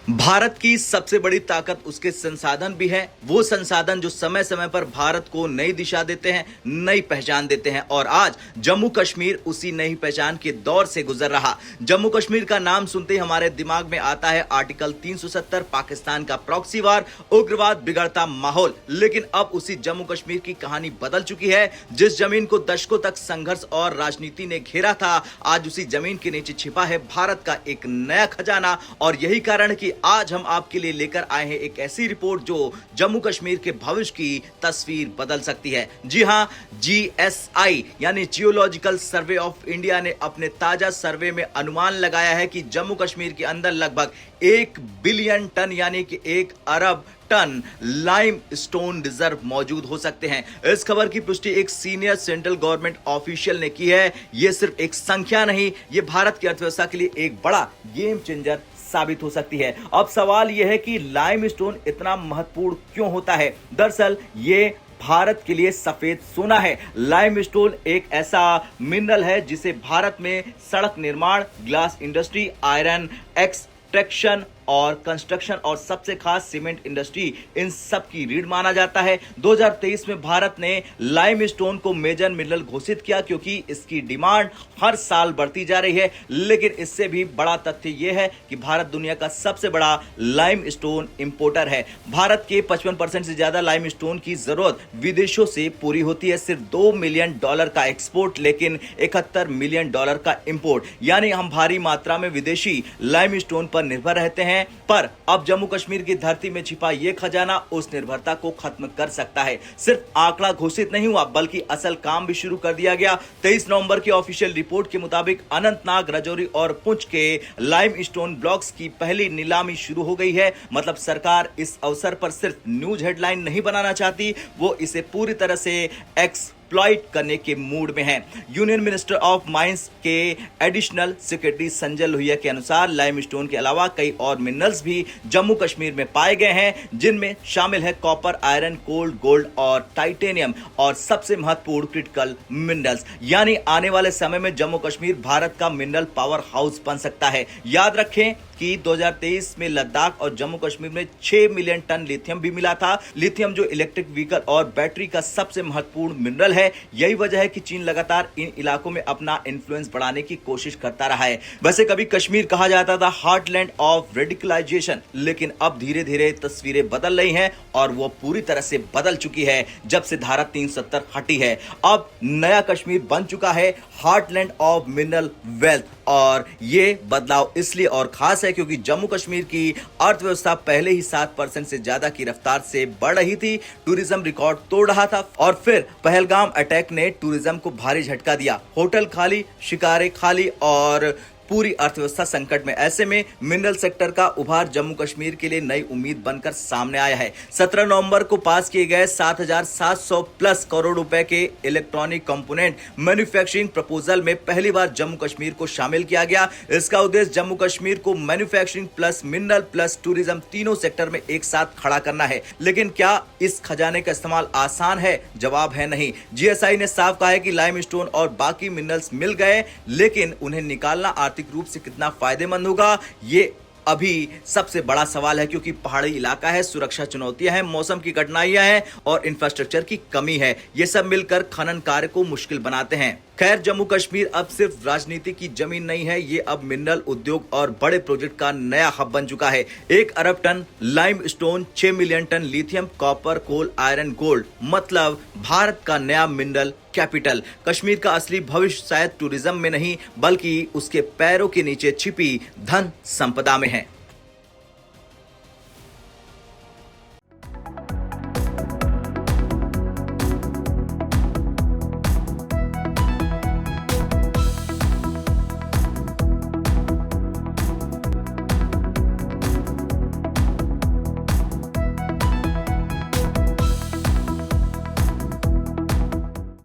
भारत की सबसे बड़ी ताकत उसके संसाधन भी है। वो संसाधन जो समय समय पर भारत को नई दिशा देते हैं, नई पहचान देते हैं। और आज जम्मू कश्मीर उसी नई पहचान के दौर से गुजर रहा। जम्मू कश्मीर का नाम सुनते ही हमारे दिमाग में आता है आर्टिकल 370, पाकिस्तान का प्रॉक्सी वार, उग्रवाद, बिगड़ता माहौल। लेकिन अब उसी जम्मू कश्मीर की कहानी बदल चुकी है। जिस जमीन को दशकों तक संघर्ष और राजनीति ने घेरा था, आज उसी जमीन के नीचे छिपा है भारत का एक नया खजाना। और यही कारण है कि आज हम आपके लिए लेकर आए हैं एक ऐसी रिपोर्ट जो जम्मू कश्मीर के भविष्य की तस्वीर बदल सकती है। जी हां, जीएसआई यानी जियोलॉजिकल सर्वे ऑफ इंडिया ने अपने ताजा सर्वे में अनुमान लगाया है कि जम्मू कश्मीर के अंदर लगभग 1 बिलियन टन यानी कि 1 अरब टन लाइम स्टोन रिजर्व मौजूद हो सकते हैं। इस खबर की पुष्टि एक सीनियर सेंट्रल गवर्नमेंट ऑफिशियल ने की है। यह सिर्फ एक संख्या नहीं, यह भारत की अर्थव्यवस्था के लिए एक बड़ा गेम चेंजर साबित हो सकती है। अब सवाल यह है कि लाइमस्टोन इतना महत्वपूर्ण क्यों होता है। दरअसल ये भारत के लिए सफेद सोना है। लाइमस्टोन एक ऐसा मिनरल है जिसे भारत में सड़क निर्माण, ग्लास इंडस्ट्री, आयरन एक्सट्रैक्शन और कंस्ट्रक्शन और सबसे खास सीमेंट इंडस्ट्री, इन सब की रीढ़ माना जाता है। 2023 में भारत ने लाइमस्टोन को मेजर मिनरल घोषित किया क्योंकि इसकी डिमांड हर साल बढ़ती जा रही है। लेकिन इससे भी बड़ा तथ्य यह है कि भारत दुनिया का सबसे बड़ा लाइमस्टोन इंपोर्टर है। भारत के 55% से ज्यादा लाइमस्टोन की जरूरत विदेशों से पूरी होती है। सिर्फ $2 मिलियन का एक्सपोर्ट, लेकिन $71 मिलियन का इंपोर्ट, यानी हम भारी मात्रा में विदेशी लाइमस्टोन पर निर्भर रहते हैं। पर अब जम्मू कश्मीर की धरती में छिपा यह खजाना उस निर्भरता को खत्म कर सकता है। सिर्फ आंकड़ा घोषित नहीं हुआ, बल्कि असल काम भी शुरू कर दिया गया। 23 नवंबर की ऑफिशियल रिपोर्ट के मुताबिक अनंतनाग, राजौरी और पुंछ के लाइमस्टोन ब्लॉक्स की पहली नीलामी शुरू हो गई है। मतलब सरकार इस अवसर पर सिर्फ न्यूज हेडलाइन नहीं बनाना चाहती, वो इसे पूरी तरह से एक्सप्लॉइट करने के मूड में है। यूनियन मिनिस्टर ऑफ माइंस के एडिशनल सेक्रेटरी संजय लोहिया के अनुसार लाइमस्टोन के अलावा कई और मिनरल्स भी जम्मू कश्मीर में पाए गए हैं, जिनमें शामिल है कॉपर, आयरन, कोल्ड, गोल्ड और टाइटेनियम, और सबसे महत्वपूर्ण क्रिटिकल मिनरल्स। यानी आने वाले समय में जम्मू कश्मीर भारत का मिनरल पावर हाउस बन सकता है। याद रखें कि 2023 में लद्दाख और जम्मू कश्मीर में 6 मिलियन टन लिथियम भी मिला था। लिथियम जो इलेक्ट्रिक व्हीकल और बैटरी का सबसे महत्वपूर्ण मिनरल है। यही वजह है कि चीन लगातार इन इलाकों में अपना इन्फ्लुएंस बढ़ाने की कोशिश करता रहा है। वैसे कभी कश्मीर कहा जाता था हार्टलैंड ऑफ रेडिकलाइजेशन, लेकिन अब धीरे धीरे तस्वीरें बदल रही हैं और वो पूरी तरह से बदल चुकी है जब से धारा 370 हटी है। अब नया कश्मीर बन चुका है हार्टलैंड ऑफ मिनरल वेल्थ। और ये बदलाव इसलिए और खास है क्योंकि जम्मू कश्मीर की अर्थव्यवस्था पहले ही 7% से ज्यादा की रफ्तार से बढ़ रही थी। टूरिज्म रिकॉर्ड तोड़ रहा था और फिर पहलगाम अटैक ने टूरिज्म को भारी झटका दिया। होटल खाली, शिकारे खाली और पूरी अर्थव्यवस्था संकट में। ऐसे में मिनरल सेक्टर का उभार जम्मू कश्मीर के लिए नई उम्मीद बनकर सामने आया है। 17 नवंबर को पास किए गए 7,700 प्लस करोड़ रुपए के इलेक्ट्रॉनिक कंपोनेंट मैन्युफैक्चरिंग प्रपोजल में पहली बार जम्मू कश्मीर को शामिल किया गया। इसका उद्देश्य जम्मू कश्मीर को manufacturing plus mineral plus tourism तीनों सेक्टर में एक साथ खड़ा करना है। लेकिन क्या इस खजाने का इस्तेमाल आसान है? जवाब है नहीं। जीएसआई ने साफ कहा है कि लाइमस्टोन और बाकी मिनरल्स मिल गए, लेकिन उन्हें निकालना आर्थिक रूप से कितना फायदेमंद होगा, ये अभी सबसे बड़ा सवाल है। क्योंकि पहाड़ी इलाका है, सुरक्षा चुनौतियां हैं, मौसम की कठिनाइयां हैं और इंफ्रास्ट्रक्चर की कमी है। ये सब मिलकर खनन कार्य को मुश्किल बनाते हैं। खैर, जम्मू कश्मीर अब सिर्फ राजनीति की जमीन नहीं है, ये अब मिनरल उद्योग और बड़े प्रोजेक्ट का नया हब बन चुका है। 1 अरब ton limestone, 6 million ton lithium, copper, coal, iron, gold, मतलब भारत का नया मिनरल कैपिटल। कश्मीर का असली भविष्य शायद टूरिज्म में नहीं, बल्कि उसके पैरों के नीचे छिपी धन संपदा में है।